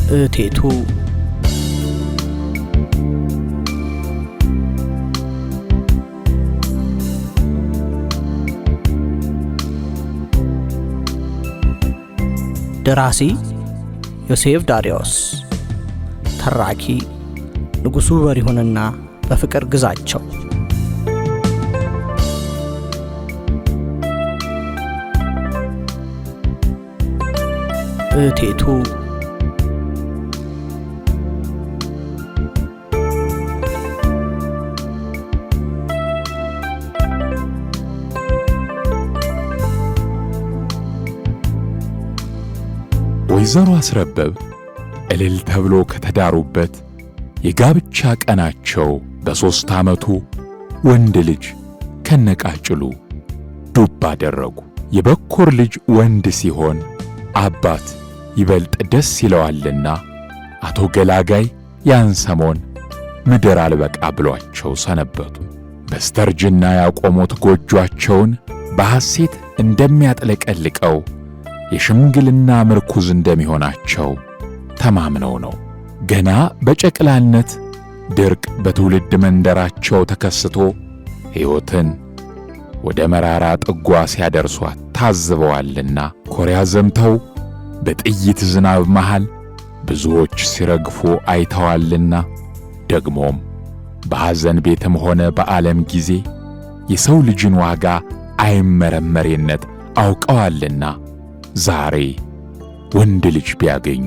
እቴቱ ደራሲ ዮሴፍ ዳሪዮስ፣ ተራኪ ንጉሡ በሪሁንና በፍቅር ግዛቸው። እቴቱ ወይዘሮ አስረበብ እልል ተብሎ ከተዳሩበት የጋብቻ ቀናቸው በ3 ዓመቱ ወንድ ልጅ ከነቃጭሉ ዱብ አደረጉ። የበኩር ልጅ ወንድ ሲሆን አባት ይበልጥ ደስ ይለዋልና አቶ ገላጋይ ያን ሰሞን ምድር አልበቃ ብሏቸው ሰነበቱ። በስተርጅና ያቆሙት ጎጆአቸውን በሐሴት እንደሚያጥለቀልቀው የሽምግልና ምርኩዝ እንደሚሆናቸው ተማምነው ነው። ገና በጨቅላነት ድርቅ በትውልድ መንደራቸው ተከስቶ ሕይወትን ወደ መራራ ጥጓ ሲያደርሷት ታዝበዋልና ኮሪያ ዘምተው በጥይት ዝናብ መሃል ብዙዎች ሲረግፉ አይተዋልና ደግሞም በሐዘን ቤትም ሆነ በዓለም ጊዜ የሰው ልጅን ዋጋ አይመረመሬነት አውቀዋልና ዛሬ ወንድ ልጅ ቢያገኙ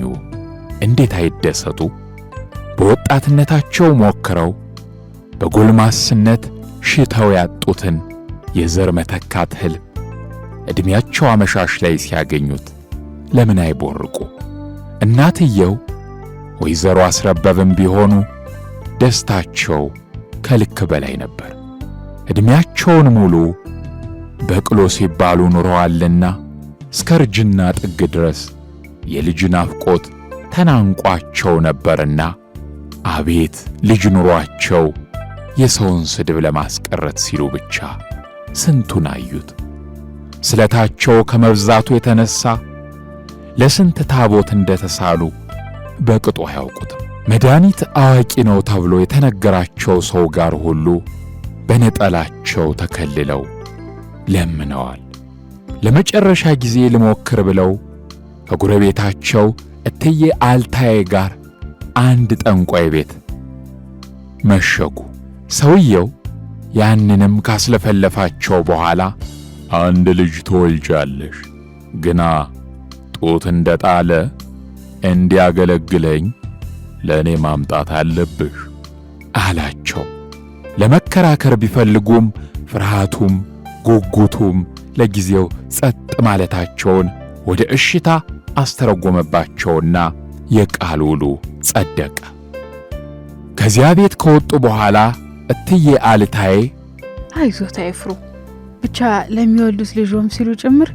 እንዴት አይደሰቱ? በወጣትነታቸው ሞክረው በጎልማስነት ሽተው ያጡትን የዘር መተካት ሕልም ዕድሜያቸው አመሻሽ ላይ ሲያገኙት ለምን አይቦርቁ? እናትየው ወይዘሮ አስረበብም ቢሆኑ ደስታቸው ከልክ በላይ ነበር። ዕድሜያቸውን ሙሉ በቅሎ ሲባሉ ኑረዋልና እስከ ርጅና ጥግ ድረስ የልጅ ናፍቆት ተናንቋቸው ነበርና አቤት ልጅ ኑሯቸው የሰውን ስድብ ለማስቀረት ሲሉ ብቻ ስንቱን አዩት። ስለታቸው ከመብዛቱ የተነሳ ለስንት ታቦት እንደተሳሉ በቅጡ አያውቁትም። መድኃኒት አዋቂ ነው ተብሎ የተነገራቸው ሰው ጋር ሁሉ በነጠላቸው ተከልለው ለምነዋል። ለመጨረሻ ጊዜ ልሞክር ብለው ከጎረቤታቸው እትዬ አልታዬ ጋር አንድ ጠንቋይ ቤት መሸጉ። ሰውየው ያንንም ካስለፈለፋቸው በኋላ አንድ ልጅ ትወልጃለሽ፣ ግና ጡት እንደጣለ እንዲያገለግለኝ ለእኔ ማምጣት አለብሽ አላቸው። ለመከራከር ቢፈልጉም ፍርሃቱም ጉጉቱም ለጊዜው ጸጥ ማለታቸውን ወደ እሽታ አስተረጎመባቸውና የቃል ውሉ ጸደቀ። ከዚያ ቤት ከወጡ በኋላ እትዬ አልታዬ አይዞት አይፍሩ፣ ብቻ ለሚወልዱት ልጆም ሲሉ ጭምር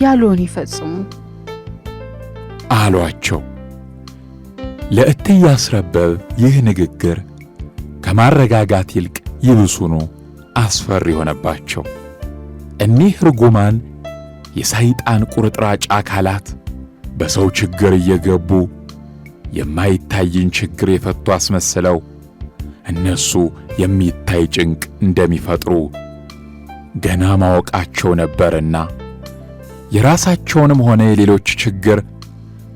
ያሉን ይፈጽሙ አሏቸው። ለእትዬ አስረበብ ይህ ንግግር ከማረጋጋት ይልቅ ይብሱኑ አስፈሪ ሆነባቸው። እኒህ ርጉማን የሰይጣን ቁርጥራጭ አካላት በሰው ችግር እየገቡ የማይታይን ችግር የፈቱ አስመስለው እነሱ የሚታይ ጭንቅ እንደሚፈጥሩ ገና ማወቃቸው ነበርና የራሳቸውንም ሆነ የሌሎች ችግር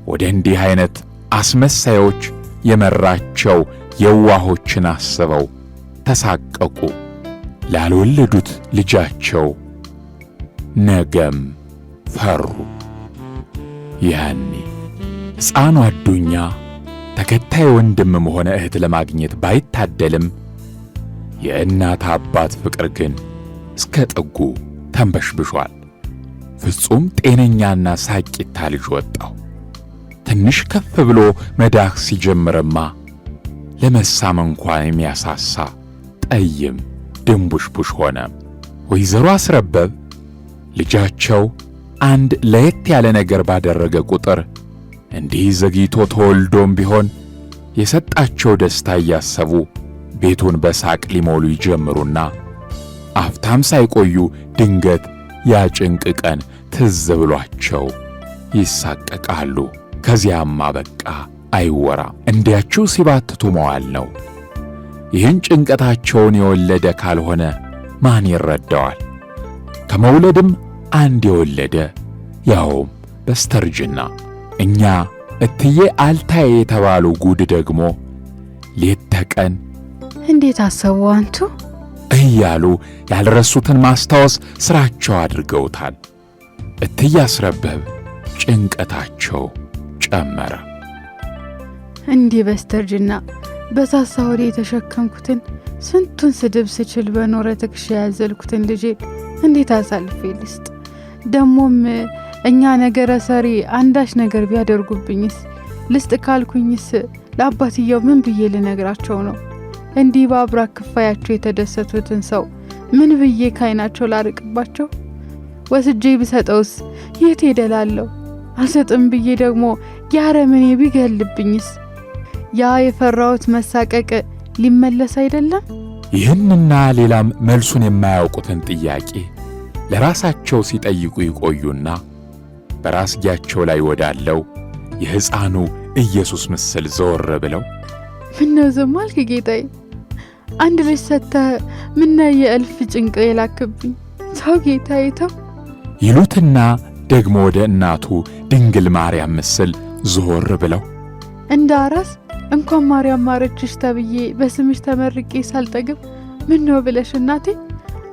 ወደ እንዲህ አይነት አስመሳዮች የመራቸው የዋሆችን አስበው ተሳቀቁ። ላልወለዱት ልጃቸው ነገም ፈሩ። ያኔ ሕፃኑ አዱኛ ተከታይ ወንድምም ሆነ እህት ለማግኘት ባይታደልም የእናት አባት ፍቅር ግን እስከ ጥጉ ተንበሽብሿል። ፍጹም ጤነኛና ሳቂታ ልጅ ወጣው። ትንሽ ከፍ ብሎ መዳህ ሲጀምርማ ለመሳም እንኳን የሚያሳሳ ጠይም ድንቡሽቡሽ ሆነ። ወይዘሮ አስረበብ ልጃቸው አንድ ለየት ያለ ነገር ባደረገ ቁጥር እንዲህ ዘግይቶ ተወልዶም ቢሆን የሰጣቸው ደስታ እያሰቡ ቤቱን በሳቅ ሊሞሉ ይጀምሩና አፍታም ሳይቆዩ ድንገት ያጭንቅ ቀን ትዝ ብሏቸው ይሳቀቃሉ። ከዚያማ በቃ አይወራ፣ እንዲያችሁ ሲባትቱ መዋል ነው። ይህን ጭንቀታቸውን የወለደ ካልሆነ ማን ይረዳዋል? ከመውለድም አንድ የወለደ ያውም በስተርጅና። እኛ እትዬ አልታዬ የተባሉ ጉድ ደግሞ ሌት ተቀን እንዴት አሰቡ አንቱ እያሉ ያልረሱትን ማስታወስ ሥራቸው አድርገውታል። እትዬ አስረበብ ጭንቀታቸው ጨመረ። እንዲህ በስተርጅና በሳሳ ወዴ የተሸከምኩትን ስንቱን ስድብ ስችል በኖረ ትከሻ ያዘልኩትን ልጄ እንዴት አሳልፌ ልስጥ? ደሞም እኛ ነገረ ሰሪ አንዳች ነገር ቢያደርጉብኝስ? ልስጥ ካልኩኝስ ለአባትየው ምን ብዬ ልነግራቸው ነው? እንዲህ በአብራክ ክፋያቸው የተደሰቱትን ሰው ምን ብዬ ካይናቸው ላርቅባቸው? ወስጄ ብሰጠውስ የት ሄደላለሁ? አልሰጥም ብዬ ደግሞ ያረመኔ ቢገልብኝስ? ያ የፈራሁት መሳቀቅ ሊመለስ አይደለም? ይህንና ሌላም መልሱን የማያውቁትን ጥያቄ ለራሳቸው ሲጠይቁ ይቆዩና በራስጌያቸው ላይ ወዳለው የሕፃኑ ኢየሱስ ምስል ዘወር ብለው ምነው ዝም አልክ ጌታዬ? አንድ ልጅ ሰጥተህ ምነው የእልፍ ጭንቅ የላክብኝ? ተው ጌታዬ ተው ይሉትና ደግሞ ወደ እናቱ ድንግል ማርያም ምስል ዘወር ብለው እንደ አራስ እንኳን ማርያም ማረችሽ ተብዬ በስምሽ ተመርቄ ሳልጠግብ ምነው ብለሽ እናቴ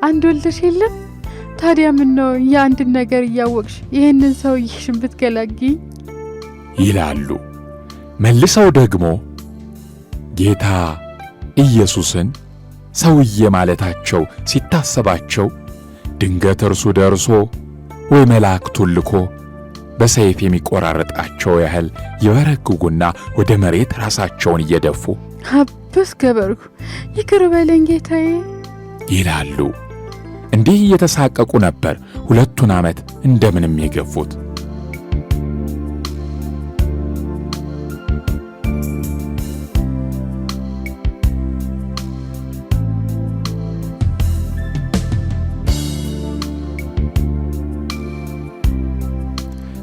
አንድ ወልደሽ የለም? ታዲያ ምነው የአንድን ነገር እያወቅሽ ይህንን ሰውዬሽን ብትገላግኝ ይላሉ። መልሰው ደግሞ ጌታ ኢየሱስን ሰውዬ ማለታቸው ሲታሰባቸው ድንገት እርሱ ደርሶ ወይ መላእክቱን ልኮ በሰይፍ የሚቆራረጣቸው ያህል ይበረግጉና ወደ መሬት ራሳቸውን እየደፉ አብስ ገበርኩ ይቅር በለኝ ጌታዬ ይላሉ። እንዲህ እየተሳቀቁ ነበር 2 ዓመት እንደምንም የገፉት።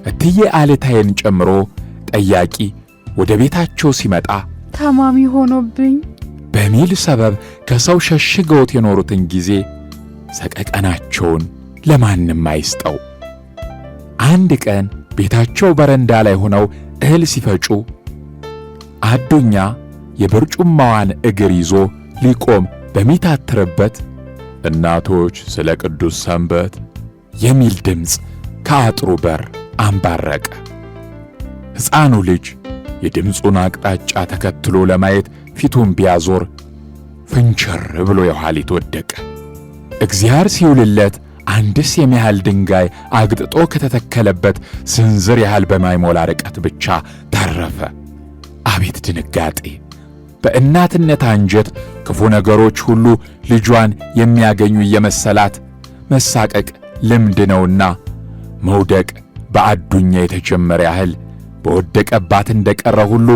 እትዬ አልታዬን ጨምሮ ጠያቂ ወደ ቤታቸው ሲመጣ ታማሚ ሆኖብኝ በሚል ሰበብ ከሰው ሸሽገውት የኖሩትን ጊዜ ሰቀቀናቸውን ለማንም አይስጠው። አንድ ቀን ቤታቸው በረንዳ ላይ ሆነው እህል ሲፈጩ አዱኛ የበርጩማዋን እግር ይዞ ሊቆም በሚታትርበት እናቶች ስለ ቅዱስ ሰንበት የሚል ድምፅ ከአጥሩ በር አንባረቀ። ሕፃኑ ልጅ የድምፁን አቅጣጫ ተከትሎ ለማየት ፊቱን ቢያዞር ፍንቸር ብሎ የኋሊት ወደቀ። እግዚአብሔር ሲውልለት አንድስ የሚያህል ድንጋይ አግጥጦ ከተተከለበት ስንዝር ያህል በማይሞላ ርቀት ብቻ ተረፈ። አቤት ድንጋጤ! በእናትነት አንጀት ክፉ ነገሮች ሁሉ ልጇን የሚያገኙ እየመሰላት መሳቀቅ ልምድ ነውና መውደቅ በአዱኛ የተጀመረ ያህል በወደቀባት እንደቀረ ሁሉ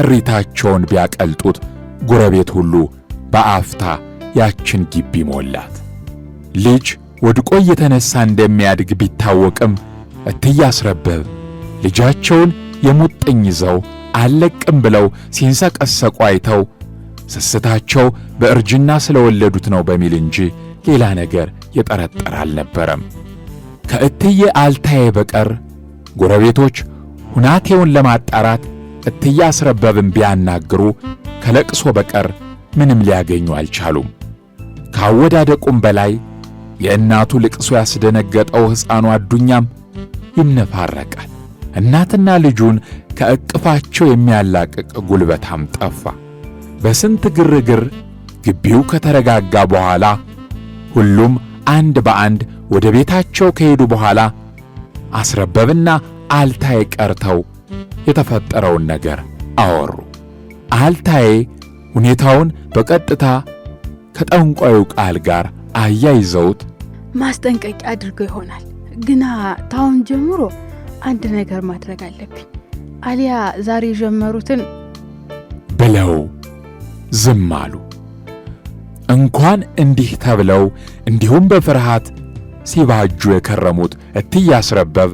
እሪታቸውን ቢያቀልጡት ጎረቤት ሁሉ በአፍታ ያችን ግቢ ሞላት። ልጅ ወድቆ እየተነሳ እንደሚያድግ ቢታወቅም እትዬ አስረበብ ልጃቸውን የሙጥኝ ይዘው አለቅም ብለው ሲንሰቀሰቁ አይተው ስስታቸው በእርጅና ስለወለዱት ነው በሚል እንጂ ሌላ ነገር የጠረጠረ አልነበረም። ከእትዬ አልታዬ በቀር ጎረቤቶች ሁናቴውን ለማጣራት እትዬ አስረበብን ቢያናግሩ ከለቅሶ በቀር ምንም ሊያገኙ አልቻሉም። ካወዳደቁም በላይ የእናቱ ልቅሶ ያስደነገጠው ሕፃኑ አዱኛም ይነፋረቃል። እናትና ልጁን ከእቅፋቸው የሚያላቅቅ ጉልበታም ጠፋ። በስንት ግርግር ግቢው ከተረጋጋ በኋላ ሁሉም አንድ በአንድ ወደ ቤታቸው ከሄዱ በኋላ አስረበብና አልታዬ ቀርተው የተፈጠረውን ነገር አወሩ። አልታዬ ሁኔታውን በቀጥታ ከጠንቋዩ ቃል ጋር አያይዘውት ማስጠንቀቂያ አድርገው ይሆናል፣ ግና ታውን ጀምሮ አንድ ነገር ማድረግ አለብኝ፣ አሊያ ዛሬ ጀመሩትን ብለው ዝም አሉ። እንኳን እንዲህ ተብለው እንዲሁም በፍርሃት ሲባጁ የከረሙት እትዬ አስረበብ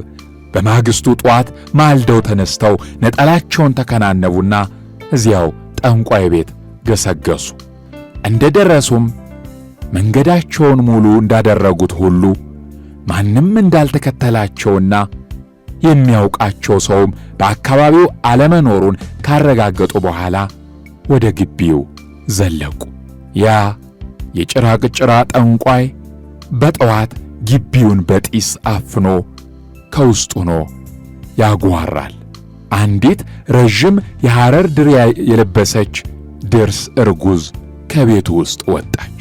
በማግስቱ ጧት ማልደው ተነስተው ነጠላቸውን ተከናነቡና እዚያው ጠንቋይ ቤት ገሰገሱ። እንደደረሱም መንገዳቸውን ሙሉ እንዳደረጉት ሁሉ ማንም እንዳልተከተላቸውና የሚያውቃቸው ሰውም በአካባቢው አለመኖሩን ካረጋገጡ በኋላ ወደ ግቢው ዘለቁ። ያ የጭራቅ ጭራ ጠንቋይ በጠዋት ግቢውን በጢስ አፍኖ ከውስጥ ሆኖ ያጓራል። አንዲት ረዥም የሐረር ድር የለበሰች ድርስ እርጉዝ ከቤቱ ውስጥ ወጣች።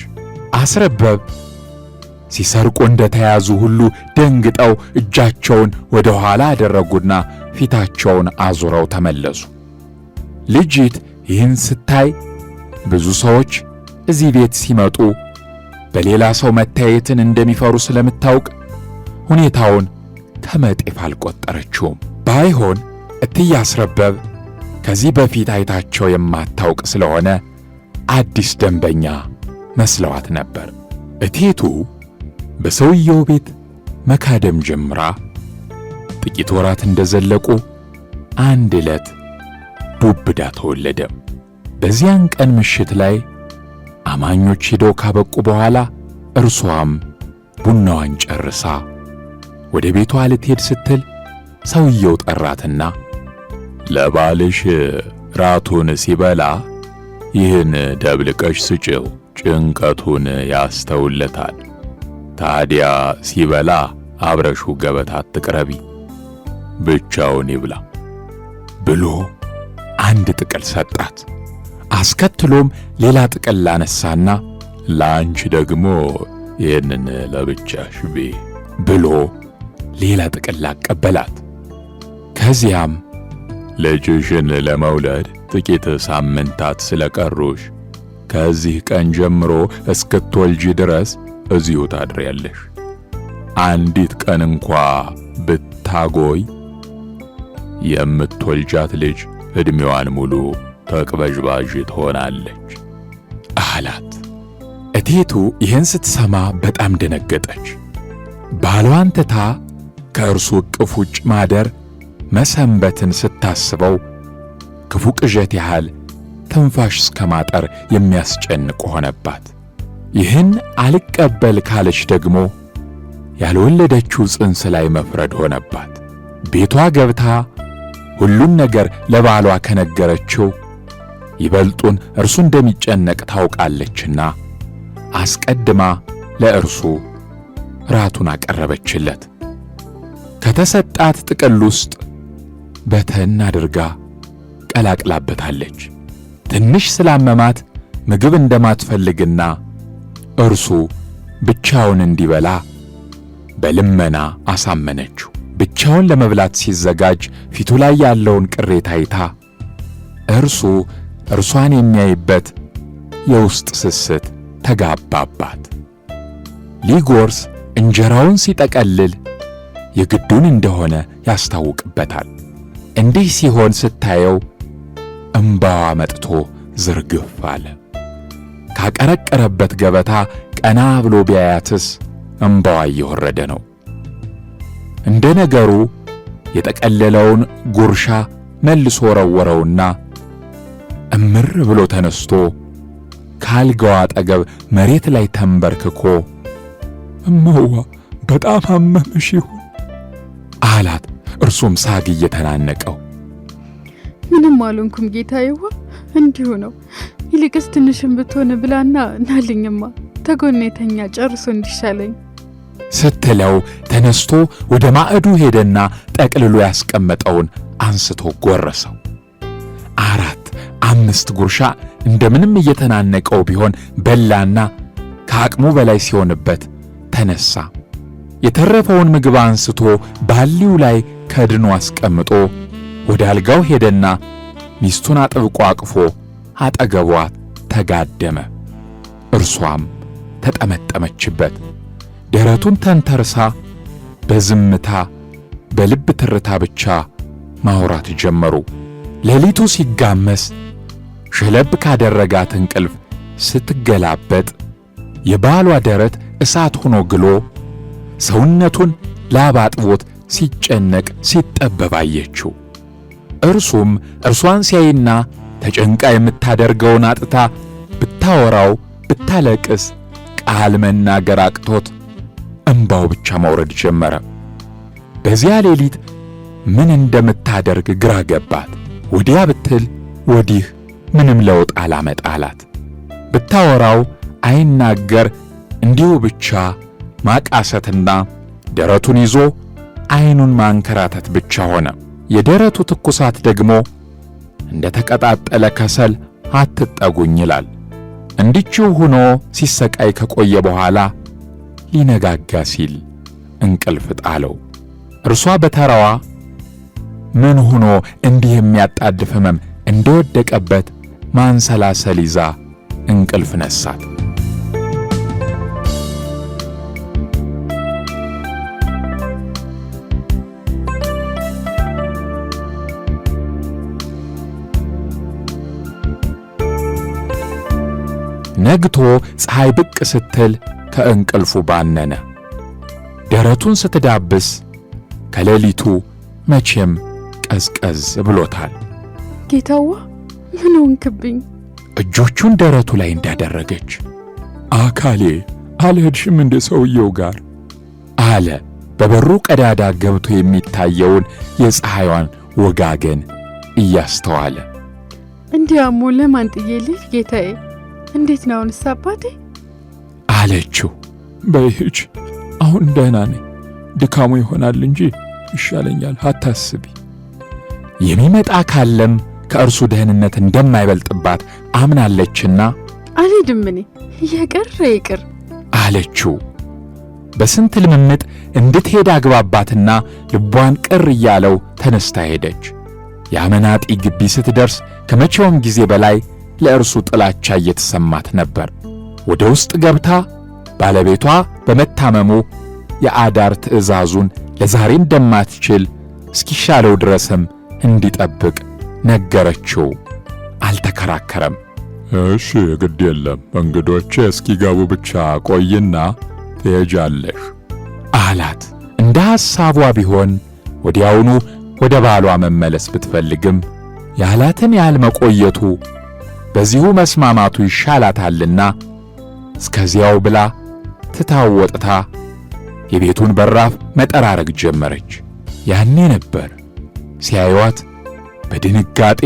አስረበብ ሲሰርቁ እንደተያዙ ሁሉ ደንግጠው እጃቸውን ወደ ኋላ አደረጉና ፊታቸውን አዙረው ተመለሱ። ልጅት ይህን ስታይ ብዙ ሰዎች እዚህ ቤት ሲመጡ በሌላ ሰው መታየትን እንደሚፈሩ ስለምታውቅ ሁኔታውን ከመጤፍ አልቆጠረችውም። ባይሆን እትዬ አስረበብ ከዚህ በፊት አይታቸው የማታውቅ ስለሆነ አዲስ ደንበኛ መስለዋት ነበር። እቴቱ በሰውየው ቤት መካደም ጀምራ ጥቂት ወራት እንደዘለቁ አንድ ዕለት ዱብዳ ተወለደ። በዚያን ቀን ምሽት ላይ አማኞች ሄደው ካበቁ በኋላ እርሷም ቡናዋን ጨርሳ ወደ ቤቷ ልትሄድ ስትል ሰውየው ጠራትና ለባልሽ ራቱን ሲበላ ይህን ደብልቀሽ ስጭው፣ ጭንቀቱን ያስተውለታል። ታዲያ ሲበላ አብረሹ ገበታ አትቅረቢ፣ ብቻውን ይብላ ብሎ አንድ ጥቅል ሰጣት። አስከትሎም ሌላ ጥቅል ላነሳና ላንቺ ደግሞ ይህንን ለብቻሽ ቤ ብሎ ሌላ ጥቅል ላቀበላት። ከዚያም ልጅሽን ለመውለድ ጥቂት ሳምንታት ስለቀሩሽ ከዚህ ቀን ጀምሮ እስክትወልጂ ድረስ እዚሁ ታድሪያለሽ። አንዲት ቀን እንኳ ብታጎይ የምትወልጃት ልጅ ዕድሜዋን ሙሉ ተቅበዥባዥ ትሆናለች አላት። እቴቱ ይህን ስትሰማ በጣም ደነገጠች። ባሏን ትታ ከእርሱ እቅፍ ውጭ ማደር መሰንበትን ስታስበው ክፉ ቅዠት ያህል ትንፋሽ እስከ ማጠር የሚያስጨንቅ ሆነባት። ይህን አልቀበል ካለች ደግሞ ያልወለደችው ጽንስ ላይ መፍረድ ሆነባት። ቤቷ ገብታ ሁሉን ነገር ለባሏ ከነገረችው ይበልጡን እርሱ እንደሚጨነቅ ታውቃለችና አስቀድማ ለእርሱ ራቱን አቀረበችለት። ከተሰጣት ጥቅል ውስጥ በተን አድርጋ ቀላቅላበታለች። ትንሽ ስላመማት ምግብ እንደማትፈልግና እርሱ ብቻውን እንዲበላ በልመና አሳመነችው። ብቻውን ለመብላት ሲዘጋጅ ፊቱ ላይ ያለውን ቅሬታ አይታ እርሷን የሚያይበት የውስጥ ስስት ተጋባባት። ሊጎርስ እንጀራውን ሲጠቀልል የግዱን እንደሆነ ያስታውቅበታል። እንዲህ ሲሆን ስታየው እምባዋ መጥቶ ዝርግፍ አለ። ካቀረቀረበት ገበታ ቀና ብሎ ቢያያትስ እምባዋ እየወረደ ነው። እንደ ነገሩ የጠቀለለውን ጉርሻ መልሶ ወረወረውና እምር ብሎ ተነስቶ ካልጋዋ አጠገብ መሬት ላይ ተንበርክኮ እመዋ በጣም አመመሽ ይሁን አላት። እርሱም ሳግ እየተናነቀው ምንም አልሆንኩም ጌታዬዋ፣ እንዲሁ ነው። ይልቅስ ትንሽም ብትሆን ብላና ናልኝማ ተጎኔተኛ ጨርሶ እንዲሻለኝ ስትለው ተነስቶ ወደ ማዕዱ ሄደና ጠቅልሎ ያስቀመጠውን አንስቶ ጎረሰው። 4-5 ጉርሻ እንደምንም እየተናነቀው ቢሆን በላና ከአቅሙ በላይ ሲሆንበት ተነሳ። የተረፈውን ምግብ አንስቶ ባሊው ላይ ከድኖ አስቀምጦ ወደ አልጋው ሄደና ሚስቱን አጥብቆ አቅፎ አጠገቧ ተጋደመ። እርሷም ተጠመጠመችበት። ደረቱን ተንተርሳ በዝምታ በልብ ትርታ ብቻ ማውራት ጀመሩ። ሌሊቱ ሲጋመስ ሸለብ ካደረጋት እንቅልፍ ስትገላበጥ የባሏ ደረት እሳት ሆኖ ግሎ ሰውነቱን ላብ አጥቦት ሲጨነቅ ሲጠበብ አየችው። እርሱም እርሷን ሲያይና ተጨንቃ የምታደርገውን አጥታ ብታወራው ብታለቅስ ቃል መናገር አቅቶት እንባው ብቻ መውረድ ጀመረ። በዚያ ሌሊት ምን እንደምታደርግ ግራ ገባት። ወዲያ ብትል ወዲህ ምንም ለውጥ አላመጣላት። ብታወራው አይናገር፣ እንዲሁ ብቻ ማቃሰትና ደረቱን ይዞ ዓይኑን ማንከራተት ብቻ ሆነ። የደረቱ ትኩሳት ደግሞ እንደ ተቀጣጠለ ከሰል አትጠጉኝ ይላል። እንዲችው ሆኖ ሲሰቃይ ከቆየ በኋላ ሊነጋጋ ሲል እንቅልፍ ጣለው። እርሷ በተራዋ ምን ሆኖ እንዲህ የሚያጣድፍ ሕመም እንደወደቀበት ማንሰላሰል ይዛ እንቅልፍ ነሳት። ነግቶ ፀሐይ ብቅ ስትል ከእንቅልፉ ባነነ። ደረቱን ስትዳብስ ከሌሊቱ መቼም ቀዝቀዝ ብሎታል። ጌታዋ ምን ሆንክብኝ? እጆቹን ደረቱ ላይ እንዳደረገች አካሌ አልሄድሽም እንደ ሰውየው ጋር አለ። በበሩ ቀዳዳ ገብቶ የሚታየውን የፀሐይዋን ወጋገን እያስተዋለ እንዲያሙ ለማን ጥዬልሽ ጌታዬ? እንዴት ነው አባቴ? አለችው። በይህች አሁን ደህና ነኝ፣ ድካሙ ይሆናል እንጂ ይሻለኛል፣ አታስቢ። የሚመጣ ካለም ከእርሱ ደህንነት እንደማይበልጥባት አምናለችና አልሄድም እኔ የቀረ ይቅር አለችው። በስንት ልምምጥ እንድትሄድ አግባባትና ልቧን ቅር እያለው ተነስታ ሄደች። የአመናጢ ግቢ ስትደርስ ከመቼውም ጊዜ በላይ ለእርሱ ጥላቻ እየተሰማት ነበር። ወደ ውስጥ ገብታ ባለቤቷ በመታመሙ የአዳር ትዕዛዙን ለዛሬ እንደማትችል እስኪሻለው ድረስም እንዲጠብቅ ነገረችው። አልተከራከረም። እሺ ግድ የለም እንግዶቼ እስኪገቡ ብቻ ቆይና ትሄጃለሽ አላት። እንደ ሐሳቧ ቢሆን ወዲያውኑ ወደ ባሏ መመለስ ብትፈልግም ያላትን ያህል መቆየቱ በዚሁ መስማማቱ ይሻላታልና እስከዚያው ብላ ትታው ወጥታ የቤቱን በራፍ መጠራረግ ጀመረች። ያኔ ነበር ሲያዩዋት በድንጋጤ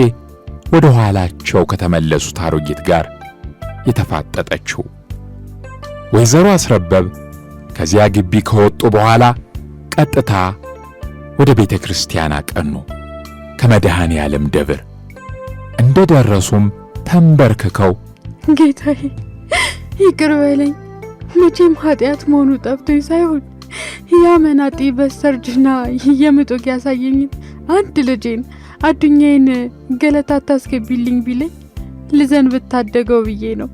ወደ ኋላቸው ከተመለሱት አሮጊት ጋር የተፋጠጠችው። ወይዘሮ አስረበብ ከዚያ ግቢ ከወጡ በኋላ ቀጥታ ወደ ቤተ ክርስቲያን አቀኑ። ከመድኃኔ ዓለም ደብር እንደ ደረሱም ተንበርክከው ጌታዬ ይቅር በለኝ፣ መቼም ኃጢአት መሆኑ ጠፍቶኝ ሳይሆን ያመናጢ በስተርጅና የምጦቅ ያሳየኝን አንድ ልጄን አዱኛዬን ገለታ ታስገቢልኝ ቢለኝ ልዘን ብታደገው ብዬ ነው።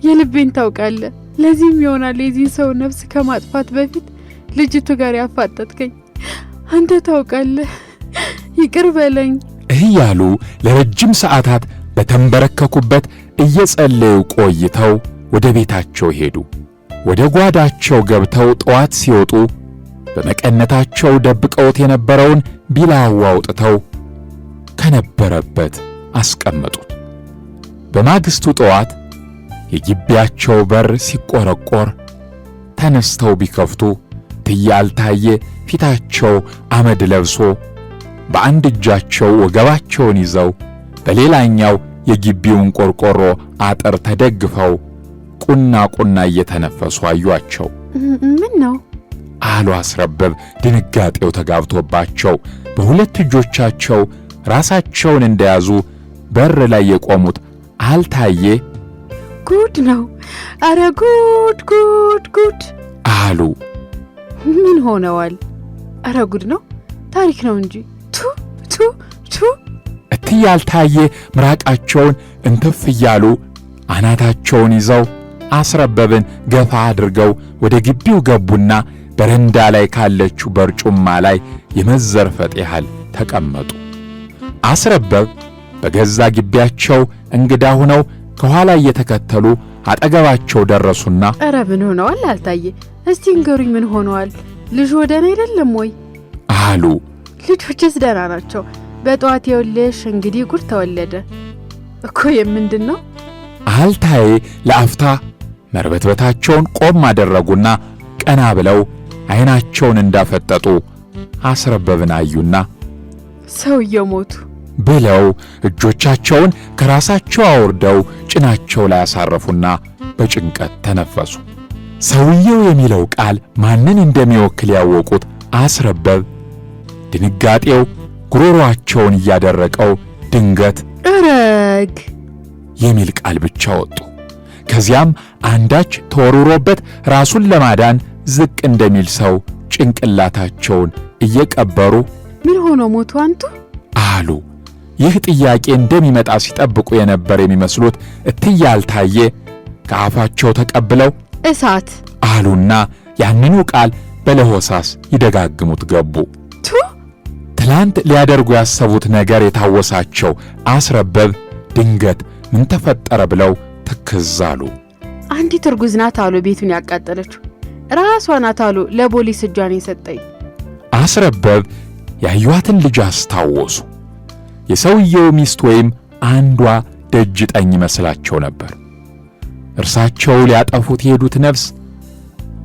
የልቤን ታውቃለህ። ለዚህም ይሆናል የዚህን ሰው ነፍስ ከማጥፋት በፊት ልጅቱ ጋር ያፋጠጥከኝ። አንተ ታውቃለህ፣ ይቅር በለኝ እያሉ ለረጅም ሰዓታት በተንበረከኩበት እየጸለዩ ቆይተው ወደ ቤታቸው ሄዱ። ወደ ጓዳቸው ገብተው ጠዋት ሲወጡ በመቀነታቸው ደብቀውት የነበረውን ቢላዋ አውጥተው ከነበረበት አስቀመጡት። በማግስቱ ጠዋት የግቢያቸው በር ሲቆረቆር ተነስተው ቢከፍቱ ትያልታየ ፊታቸው አመድ ለብሶ በአንድ እጃቸው ወገባቸውን ይዘው በሌላኛው የግቢውን ቆርቆሮ አጥር ተደግፈው ቁና ቁና እየተነፈሱ አዩአቸው። ምን ነው አሉ አስረበብ ድንጋጤው ተጋብቶባቸው በሁለት እጆቻቸው ራሳቸውን እንደያዙ በር ላይ የቆሙት አልታየ ጉድ ነው፣ አረ ጉድ ጉድ ጉድ አሉ። ምን ሆነዋል? አረ ጉድ ነው፣ ታሪክ ነው እንጂ ቱ ቱ ቱ እትዬ አልታየ ምራቃቸውን እንትፍ እያሉ አናታቸውን ይዘው አስረበብን ገፋ አድርገው ወደ ግቢው ገቡና በረንዳ ላይ ካለችው በርጩማ ላይ የመዘርፈጥ ያህል ተቀመጡ። አስረበብ በገዛ ግቢያቸው እንግዳ ሆነው ከኋላ እየተከተሉ አጠገባቸው ደረሱና ኧረ ምን ሆነዋል አልታየ? እስቲ ንገሩኝ፣ ምን ሆነዋል? ልጅ ወደኔ አይደለም ወይ? አሉ። ልጆችስ ደህና ናቸው? በጠዋት የውልሽ እንግዲህ ጉድ ተወለደ እኮ የምንድን ነው? አልታዬ ለአፍታ መርበትበታቸውን ቆም አደረጉና ቀና ብለው ዓይናቸውን እንዳፈጠጡ አስረበብን አዩና ሰውየው ሞቱ ብለው እጆቻቸውን ከራሳቸው አውርደው ጭናቸው ላይ አሳረፉና በጭንቀት ተነፈሱ። ሰውየው የሚለው ቃል ማንን እንደሚወክል ያወቁት አስረበብ ድንጋጤው ጉሮሮአቸውን እያደረቀው ድንገት እረግ የሚል ቃል ብቻ ወጡ። ከዚያም አንዳች ተወርውሮበት ራሱን ለማዳን ዝቅ እንደሚል ሰው ጭንቅላታቸውን እየቀበሩ ምን ሆኖ ሞቱ አንቱ አሉ። ይህ ጥያቄ እንደሚመጣ ሲጠብቁ የነበር የሚመስሉት እትዬ አልታየ ከአፋቸው ተቀብለው እሳት አሉና ያንኑ ቃል በለሆሳስ ይደጋግሙት ገቡ። ትላንት ሊያደርጉ ያሰቡት ነገር የታወሳቸው አስረበብ ድንገት ምን ተፈጠረ ብለው ትክዝ አሉ። አንዲት እርጉዝ ናት አሉ ቤቱን ያቃጠለችው ራሷ ናት አሉ ለፖሊስ እጇን የሰጠኝ። አስረበብ ያዩዋትን ልጅ አስታወሱ። የሰውየው ሚስት ወይም አንዷ ደጅ ጠኝ መስላቸው ነበር። እርሳቸው ሊያጠፉት የሄዱት ነፍስ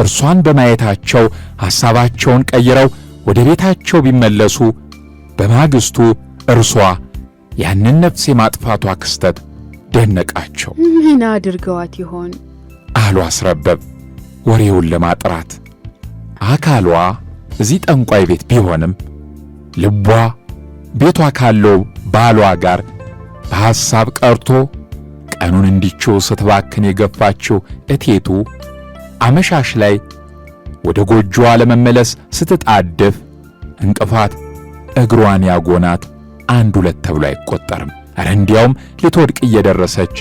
እርሷን በማየታቸው ሐሳባቸውን ቀይረው ወደ ቤታቸው ቢመለሱ በማግስቱ እርሷ ያንን ነፍስ የማጥፋቷ ክስተት ደነቃቸው። ምን አድርገዋት ይሆን አሉ አስረበብ ወሬውን ለማጥራት። አካሏ እዚህ ጠንቋይ ቤት ቢሆንም ልቧ ቤቷ ካለው ባሏ ጋር በሐሳብ ቀርቶ ቀኑን እንዲችው ስትባክን የገፋችው እቴቱ አመሻሽ ላይ ወደ ጎጆዋ ለመመለስ ስትጣደፍ እንቅፋት እግሯን ያጎናት አንድ ሁለት ተብሎ አይቆጠርም። ኧረ እንዲያውም ልትወድቅ እየደረሰች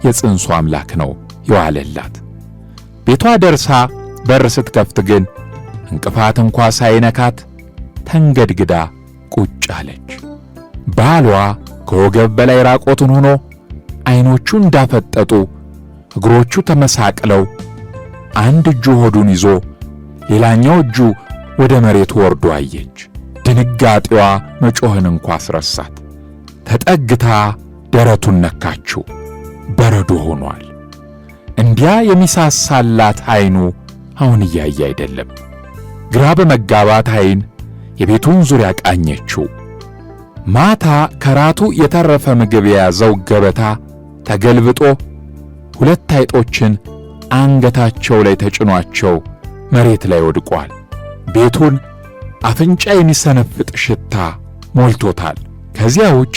የጽንሱ አምላክ ነው የዋለላት። ቤቷ ደርሳ በር ስትከፍት ግን እንቅፋት እንኳ ሳይነካት ተንገድግዳ ቁጭ አለች። ባሏ ከወገብ በላይ ራቆቱን ሆኖ ዓይኖቹ እንዳፈጠጡ እግሮቹ ተመሳቅለው አንድ እጁ ሆዱን ይዞ ሌላኛው እጁ ወደ መሬቱ ወርዶ አየች። ድንጋጤዋ መጮህን እንኳ አስረሳት። ተጠግታ ደረቱን ነካችው። በረዶ ሆኗል። እንዲያ የሚሳሳላት ዓይኑ አሁን እያየ አይደለም። ግራ በመጋባት ዓይን የቤቱን ዙሪያ ቃኘችው። ማታ ከራቱ የተረፈ ምግብ የያዘው ገበታ ተገልብጦ ሁለት አይጦችን አንገታቸው ላይ ተጭኗቸው መሬት ላይ ወድቋል። ቤቱን አፍንጫ የሚሰነፍጥ ሽታ ሞልቶታል። ከዚያ ውጭ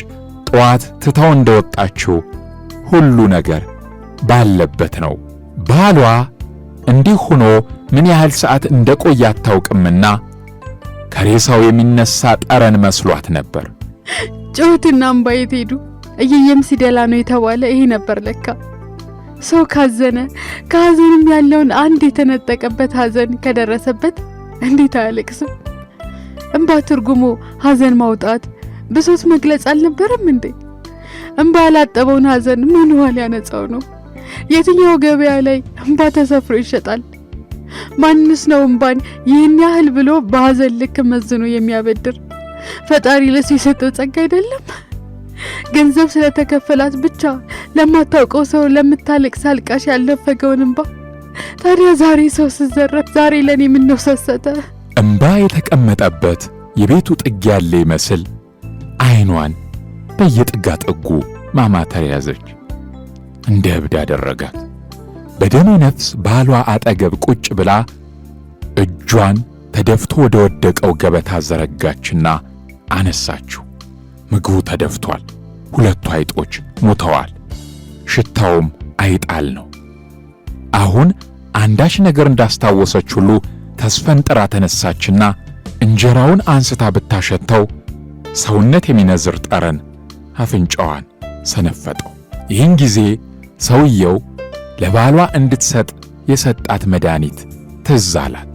ጠዋት ትታው እንደወጣችው ሁሉ ነገር ባለበት ነው። ባሏ እንዲህ ሆኖ ምን ያህል ሰዓት እንደቆየ አታውቅምና ከሬሳው የሚነሳ ጠረን መስሏት ነበር። ጩኸትና እምባ የት ሄዱ? እየየም ሲደላ ነው የተባለ ይሄ ነበር ለካ። ሰው ካዘነ ከሐዘንም ያለውን አንድ የተነጠቀበት ሐዘን ከደረሰበት እንዴት አያለቅስም? እምባ ትርጉሙ ሐዘን ማውጣት፣ ብሶት መግለጽ አልነበረም እንዴ? እምባ ያላጠበውን ሐዘን ምን ዋል ያነጻው ነው? የትኛው ገበያ ላይ እምባ ተሰፍሮ ይሸጣል? ማንስ ነው እምባን ይህን ያህል ብሎ በሐዘን ልክ መዝኖ የሚያበድር? ፈጣሪ ለሱ የሰጠው ጸጋ አይደለም? ገንዘብ ስለተከፈላት ብቻ ለማታውቀው ሰው ለምታለቅስ አልቃሽ ያልነፈገውን እምባ ታዲያ ዛሬ ሰው ሲዘረፍ ዛሬ ለኔ ምን ነው ሰሰተ? እምባ የተቀመጠበት የቤቱ ጥግ ያለ ይመስል ዓይኗን በየጥጋ ጥጉ ማማተር ያዘች። እንደ እብድ አደረጋት። በደመ ነፍስ ባሏ አጠገብ ቁጭ ብላ እጇን ተደፍቶ ወደ ወደቀው ገበታ ዘረጋችና አነሳችው። ምግቡ ተደፍቷል። ሁለቱ አይጦች ሞተዋል። ሽታውም አይጣል ነው። አሁን አንዳች ነገር እንዳስታወሰች ሁሉ ተስፈንጥራ ተነሳችና እንጀራውን አንስታ ብታሸተው ሰውነት የሚነዝር ጠረን አፍንጫዋን ሰነፈጠው። ይህን ጊዜ ሰውየው ለባሏ እንድትሰጥ የሰጣት መድኃኒት ትዝ አላት።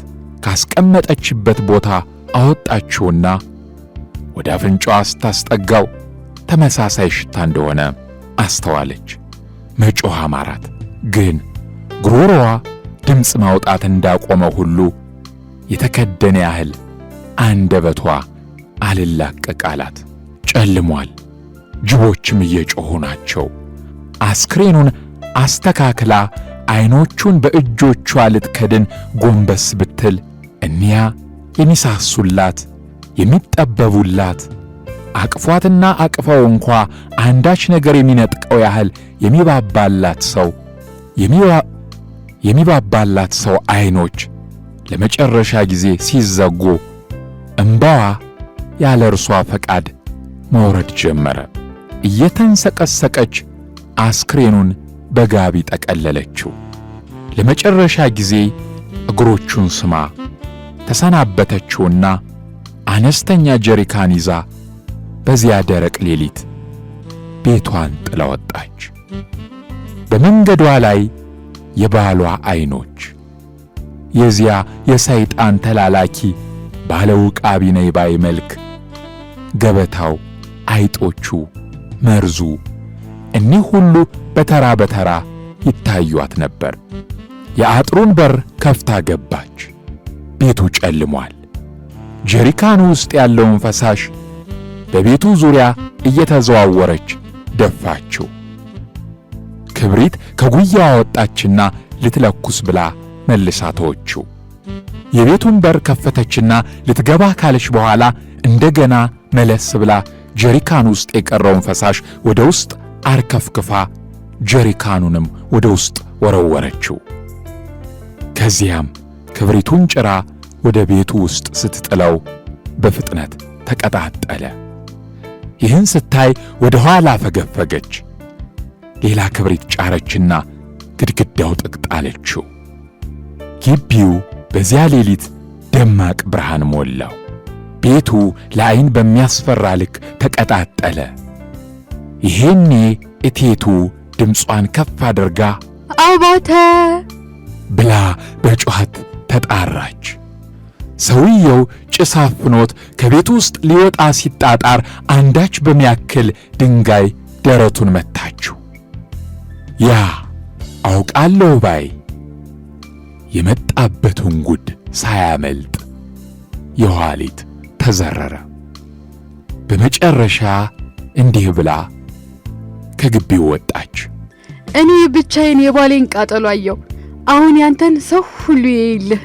ካስቀመጠችበት ቦታ አወጣችውና ወደ አፍንጫዋ ስታስጠጋው ተመሳሳይ ሽታ እንደሆነ አስተዋለች። መጮህ አማራት። ግን ጉሮሮዋ ድምፅ ማውጣት እንዳቆመ ሁሉ የተከደነ ያህል አንደበቷ አልላቀቅ አላት። ጨልሟል። ጅቦችም እየጮኹ ናቸው። አስክሬኑን አስተካክላ ዓይኖቹን በእጆቿ ልትከድን ጎንበስ ብትል እኒያ የሚሳሱላት የሚጠበቡላት አቅፏትና አቅፈው እንኳ አንዳች ነገር የሚነጥቀው ያህል የሚባባላት ሰው ዓይኖች ለመጨረሻ ጊዜ ሲዘጉ እምባዋ ያለ እርሷ ፈቃድ መውረድ ጀመረ። እየተንሰቀሰቀች አስክሬኑን በጋቢ ጠቀለለችው። ለመጨረሻ ጊዜ እግሮቹን ስማ ተሰናበተችውና አነስተኛ ጀሪካን ይዛ በዚያ ደረቅ ሌሊት ቤቷን ጥላ ወጣች። በመንገዷ ላይ የባሏ ዓይኖች የዚያ የሰይጣን ተላላኪ ባለውቃቢ ነይ ባይ መልክ፣ ገበታው፣ አይጦቹ፣ መርዙ እኒህ ሁሉ በተራ በተራ ይታዩአት ነበር። የአጥሩን በር ከፍታ ገባች። ቤቱ ጨልሟል። ጀሪካኑ ውስጥ ያለውን ፈሳሽ በቤቱ ዙሪያ እየተዘዋወረች ደፋችው። ክብሪት ከጉያዋ ወጣችና ልትለኩስ ብላ መልሳ ተወችው። የቤቱን በር ከፈተችና ልትገባ ካለች በኋላ እንደገና መለስ ብላ ጀሪካኑ ውስጥ የቀረውን ፈሳሽ ወደ ውስጥ አርከፍክፋ ጀሪካኑንም ወደ ውስጥ ወረወረችው። ከዚያም ክብሪቱን ጭራ ወደ ቤቱ ውስጥ ስትጥለው በፍጥነት ተቀጣጠለ። ይህን ስታይ ወደ ኋላ ፈገፈገች። ሌላ ክብሪት ጫረችና ግድግዳው ጥቅጣለችው። ግቢው በዚያ ሌሊት ደማቅ ብርሃን ሞላው። ቤቱ ለዓይን በሚያስፈራ ልክ ተቀጣጠለ። ይሄኔ እቴቱ ድምጿን ከፍ አድርጋ አባተ ብላ በጩኸት ተጣራች። ሰውየው ጭስ አፍኖት ከቤቱ ውስጥ ሊወጣ ሲጣጣር አንዳች በሚያክል ድንጋይ ደረቱን መታችው። ያ አውቃለሁ ባይ የመጣበትን ጉድ ሳያመልጥ የኋሊት ተዘረረ። በመጨረሻ እንዲህ ብላ ከግቢው ወጣች። እኔ ብቻዬን የባሌን ቃጠሎ አየሁ። አሁን ያንተን ሰው ሁሉ ይይልህ።